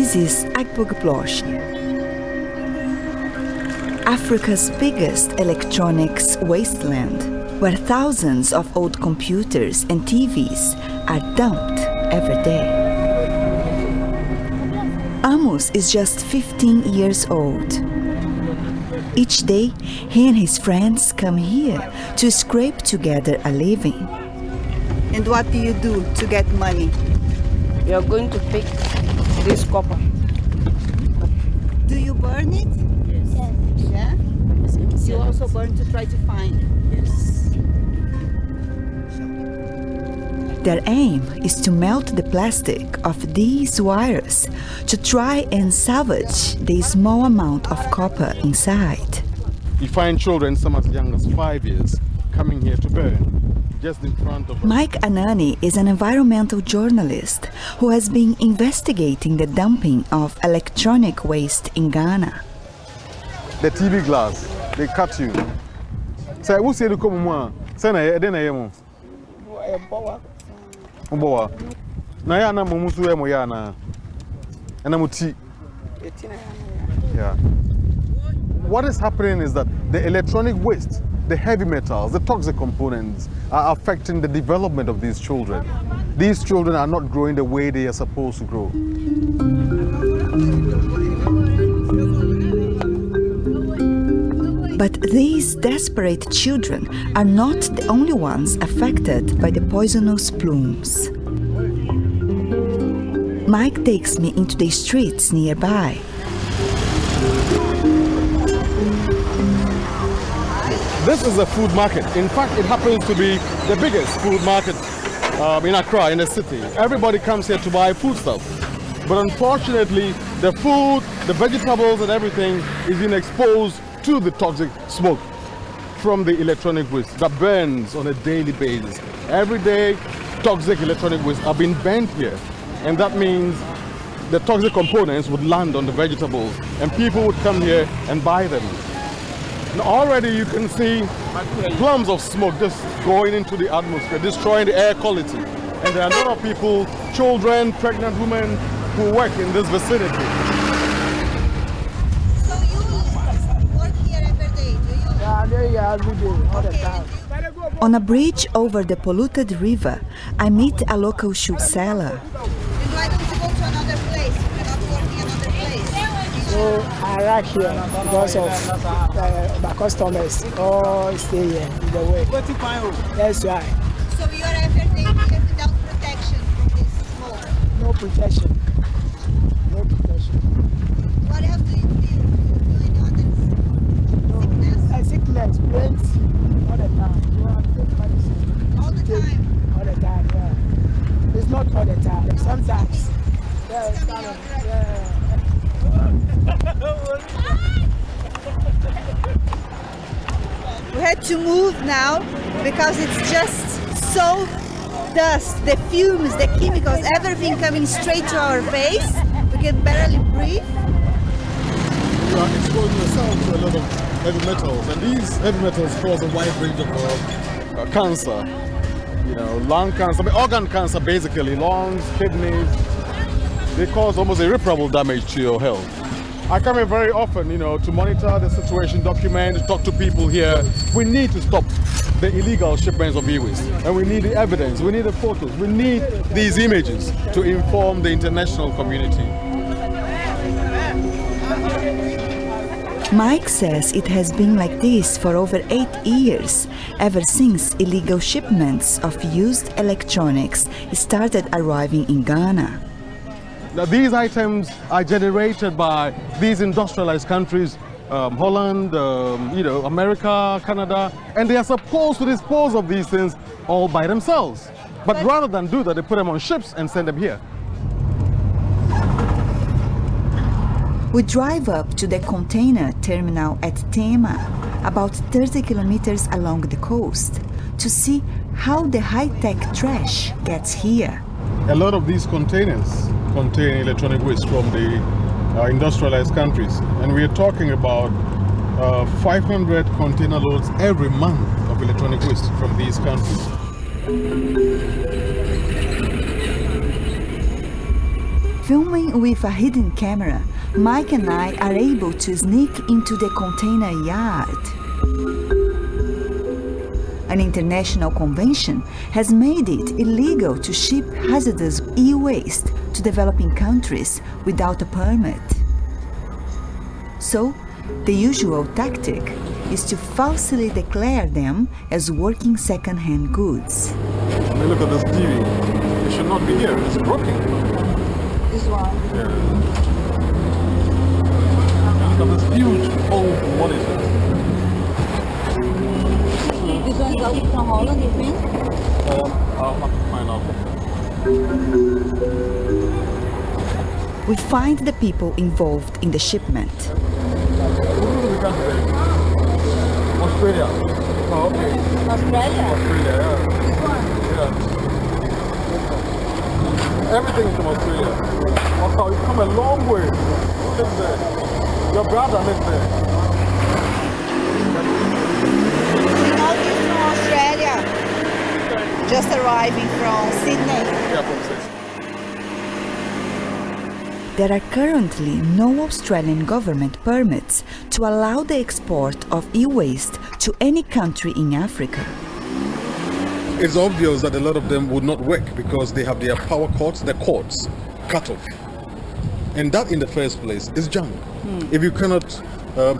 This is EWaste, Africa's biggest electronics wasteland, where thousands of old computers and TVs are dumped every day. Amos is just 15 years old. Each day, he and his friends come here to scrape together a living. And what do you do to get money? We are going to pick this copper. Do you burn it? Yes. Yeah? You also burn to try to find. Yes. Their aim is to melt the plastic of these wires to try and salvage the small amount of copper inside. You find children, some as young as 5 years, coming here to burn, just in front of us. Mike Anane is an environmental journalist who has been investigating the dumping of electronic waste in Ghana. The TV glass, they cut you. Say, who say to come on? Say, I didn't know. Boa. Na ya na mumu ya mo ya na. Na muti. Yeah. What is happening is that the electronic waste, the heavy metals, the toxic components are affecting the development of these children. These children are not growing the way they are supposed to grow. But these desperate children are not the only ones affected by the poisonous plumes. Mike takes me into the streets nearby. This is a food market. In fact, it happens to be the biggest food market in Accra, in the city. Everybody comes here to buy foodstuff. But unfortunately, the food, the vegetables and everything is being exposed to the toxic smoke from the electronic waste that burns on a daily basis. Every day, toxic electronic waste are being burnt here. And that means the toxic components would land on the vegetables and people would come here and buy them. Now already you can see plumes of smoke just going into the atmosphere, destroying the air quality. And there are a lot of people, children, pregnant women, who work in this vicinity. On a bridge over the polluted river, I meet a local shoe seller. Why don't you go to another place? You cannot work in another place. So I like here because of my customers all stay here in the way. That's why. So you are every day here without protection from this smoke? No protection. No protection. What else do you feel? Do you feel any other sickness? Sickness, pains, all the time. You have to take medicine. All the time? All the time, yeah. It's not all the time. Sometimes. Yeah, We had to move now because it's just so dust, the fumes, the chemicals, everything coming straight to our face. We can barely breathe. You are exposing yourself to a lot of heavy metals, and these heavy metals cause a wide range of cancer. You know, lung cancer, organ cancer basically, lungs, kidneys. They cause almost irreparable damage to your health. I come here very often, you know, to monitor the situation, document, talk to people here. We need to stop the illegal shipments of e-waste, and we need the evidence, we need the photos, we need these images to inform the international community. Mike says it has been like this for over 8 years, ever since illegal shipments of used electronics started arriving in Ghana. Now, these items are generated by these industrialized countries, Holland, you know, America, Canada, and they are supposed to dispose of these things all by themselves. But rather than do that, they put them on ships and send them here. We drive up to the container terminal at Tema, about 30 kilometers along the coast, to see how the high-tech trash gets here. A lot of these containers contain electronic waste from the industrialized countries, and we are talking about 500 container loads every month of electronic waste from these countries. Filming with a hidden camera, Mike and I are able to sneak into the container yard. An international convention has made it illegal to ship hazardous e-waste to developing countries without a permit. So, the usual tactic is to falsely declare them as working second-hand goods. I mean, look at this TV. It should not be here. It's broken. This one. Yeah. Look at this huge old monitor. This one is out from Holland, you think? I'll have to find out. We find the people involved in the shipment. Who do we come to? Australia. Oh, okay. Australia? Australia, yeah. This one? Yeah. Everything is from Australia. Also, you've come a long way. Who lives there? Your brother lives there. All this from Australia. Just arriving from Sydney. Yeah, from Sydney. There are currently no Australian government permits to allow the export of e-waste to any country in Africa. It's obvious that a lot of them would not work because they have their power cords, their cords cut off. And that in the first place is junk. If you cannot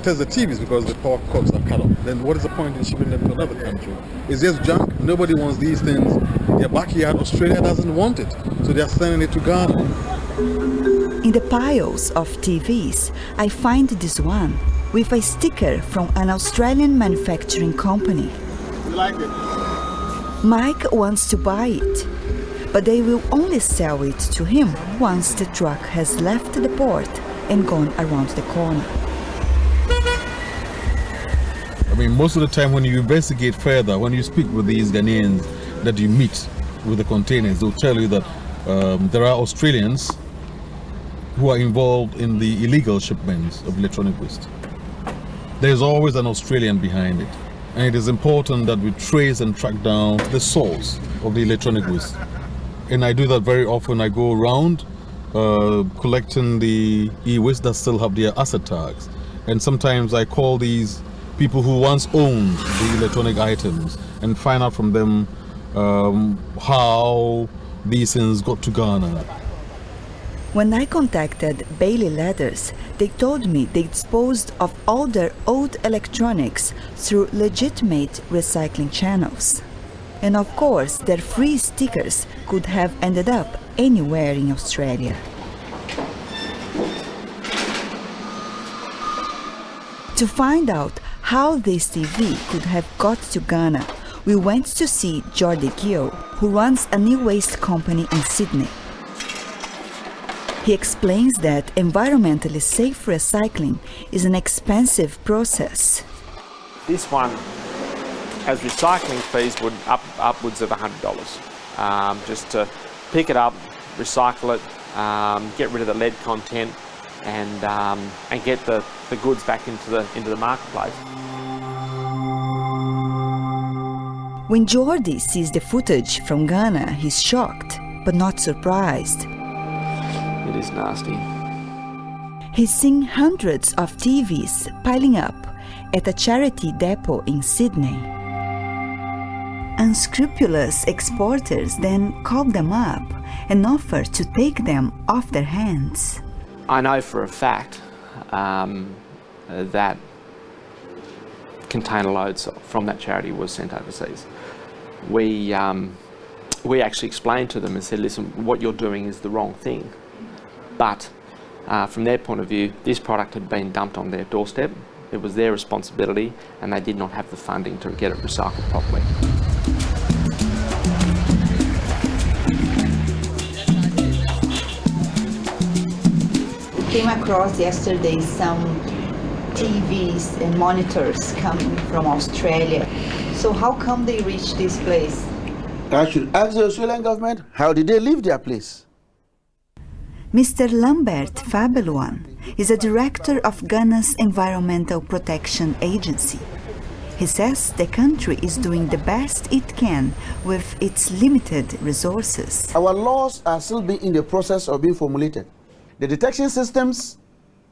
test the TVs because the power cords are cut off, then what is the point in shipping them to another country? It's just junk. Nobody wants these things in their backyard. Australia doesn't want it. So they are sending it to Ghana. In the piles of TVs, I find this one with a sticker from an Australian manufacturing company. You like it? Mike wants to buy it, but they will only sell it to him once the truck has left the port and gone around the corner. I mean, most of the time when you investigate further, when you speak with these Ghanaians that you meet with the containers, they'll tell you that there are Australians who are involved in the illegal shipments of electronic waste. There's always an Australian behind it. And it is important that we trace and track down the source of the electronic waste. And I do that very often. I go around collecting the e-waste that still have their asset tags. And sometimes I call these people who once owned the electronic items and find out from them how these things got to Ghana. When I contacted Bailey Leathers, they told me they disposed of all their old electronics through legitimate recycling channels. And of course, their free stickers could have ended up anywhere in Australia. To find out how this TV could have got to Ghana, we went to see Jordi Gio, who runs a new waste company in Sydney. He explains that environmentally safe recycling is an expensive process. This one has recycling fees upwards of $100 just to pick it up, recycle it, get rid of the lead content, and get the goods back into the marketplace. When Jordi sees the footage from Ghana, he's shocked but not surprised. It is nasty. He's seen hundreds of TVs piling up at a charity depot in Sydney. Unscrupulous exporters then call them up and offer to take them off their hands. I know for a fact that container loads from that charity was sent overseas. We actually explained to them and said, listen, what you're doing is the wrong thing. But from their point of view, this product had been dumped on their doorstep. It was their responsibility, and they did not have the funding to get it recycled properly. We came across yesterday some TVs and monitors coming from Australia. So how come they reached this place? I should ask the Australian government, how did they leave their place? Mr. Lambert Fabeluan is a director of Ghana's Environmental Protection Agency. He says the country is doing the best it can with its limited resources. Our laws are still being in the process of being formulated. The detection systems,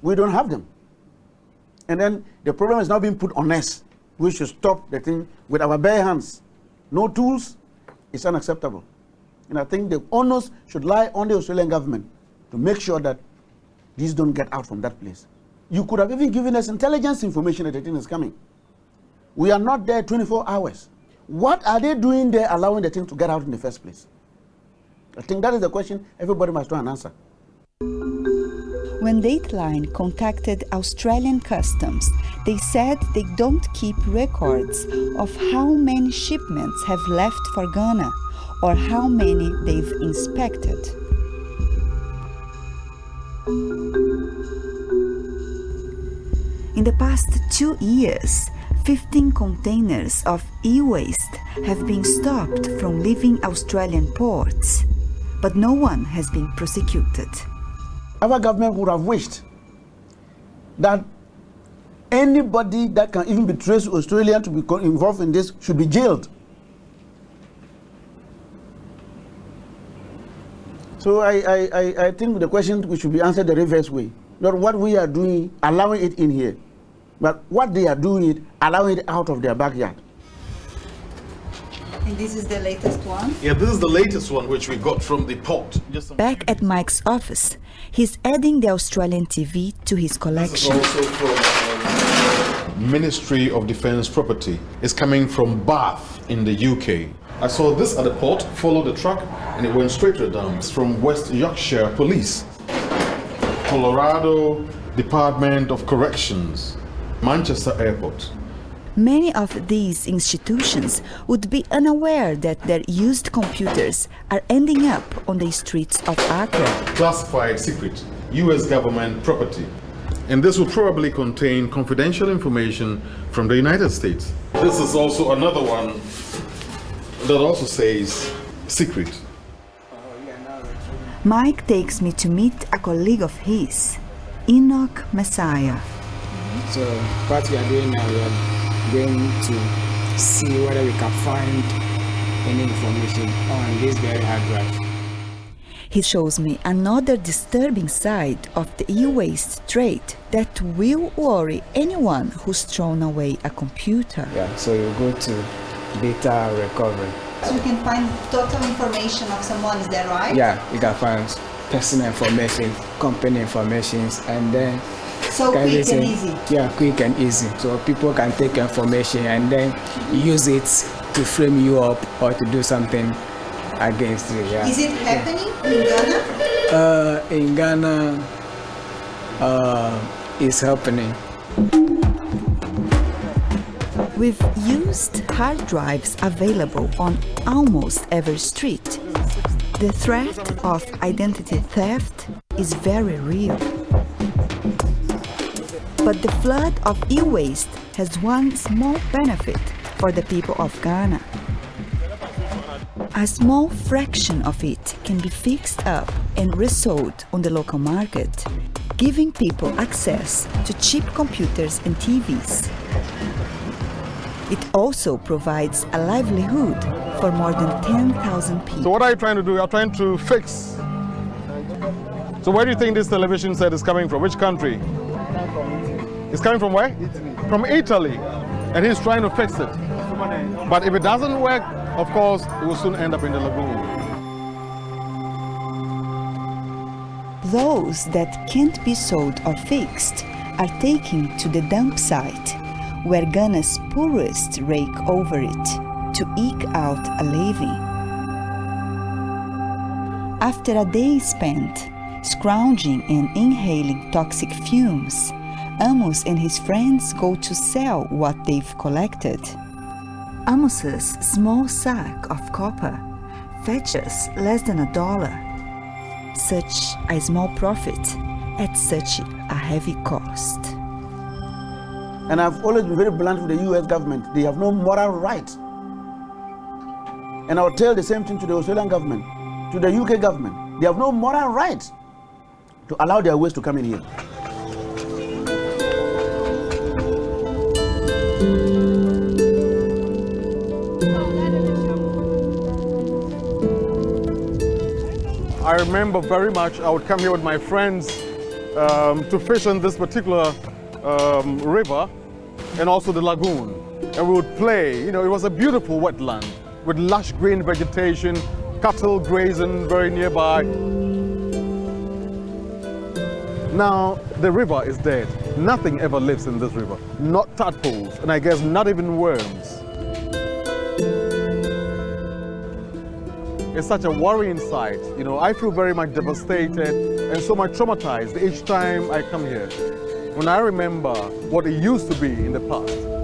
we don't have them. And then the problem is now being put on us. We should stop the thing with our bare hands. No tools, it's unacceptable. And I think the onus should lie on the Australian government to make sure that these don't get out from that place. You could have even given us intelligence information that the thing is coming. We are not there 24 hours. What are they doing there allowing the thing to get out in the first place? I think that is the question everybody must try and answer. When Dateline contacted Australian Customs, they said they don't keep records of how many shipments have left for Ghana or how many they've inspected. In the past 2 years, 15 containers of e-waste have been stopped from leaving Australian ports, but no one has been prosecuted. Our government would have wished that anybody that can even be traced to Australia to be involved in this should be jailed. So I think the question should be answered the reverse way. Not what we are doing, allowing it in here, but what they are doing, allowing it out of their backyard. And this is the latest one? Yeah, this is the latest one which we got from the port. Back at Mike's office, he's adding the Australian TV to his collection. This is also from Ministry of Defence Property. It's coming from Bath in the UK. I saw this at the port, followed the truck, and it went straight to the dumps from West Yorkshire Police, Colorado Department of Corrections, Manchester Airport. Many of these institutions would be unaware that their used computers are ending up on the streets of Accra. Classified secret, US government property. And this will probably contain confidential information from the United States. This is also another one that also says secret. Mike takes me to meet a colleague of his, Enoch Messiah. So what we are doing now, we are going to see whether we can find any information on this very hard drive. He shows me another disturbing side of the e-waste trade that will worry anyone who's thrown away a computer. Yeah, so you go to data recovery. So you can find total information of someone, is that right? Yeah, you can find personal information, company information, and then So quick and easy. Yeah, quick and easy. So people can take information and then use it to frame you up or to do something against you. Yeah. Is it happening in Ghana? In Ghana, it's happening. With used hard drives available on almost every street, the threat of identity theft is very real. But the flood of e-waste has one small benefit for the people of Ghana. A small fraction of it can be fixed up and resold on the local market, giving people access to cheap computers and TVs. It also provides a livelihood for more than 10,000 people. So what are you trying to do? You're trying to fix. So where do you think this television set is coming from? Which country? It's coming from where? Italy. From Italy. And he's trying to fix it. But if it doesn't work, of course, it will soon end up in the lagoon. Those that can't be sold or fixed are taken to the dump site, where Ghana's poorest rake over it to eke out a living. After a day spent scrounging and inhaling toxic fumes, Amos and his friends go to sell what they've collected. Amos's small sack of copper fetches less than $1. Such a small profit at such a heavy cost. And I've always been very blunt with the US government. They have no moral right. And I'll tell the same thing to the Australian government, to the UK government. They have no moral right to allow their waste to come in here. I remember very much, I would come here with my friends to fish in this particular river and also the lagoon. And we would play. You know, it was a beautiful wetland with lush green vegetation, cattle grazing very nearby. Now, the river is dead. Nothing ever lives in this river. Not tadpoles, and I guess not even worms. It's such a worrying sight. You know, I feel very much devastated and so much traumatized each time I come here. When I remember what it used to be in the past.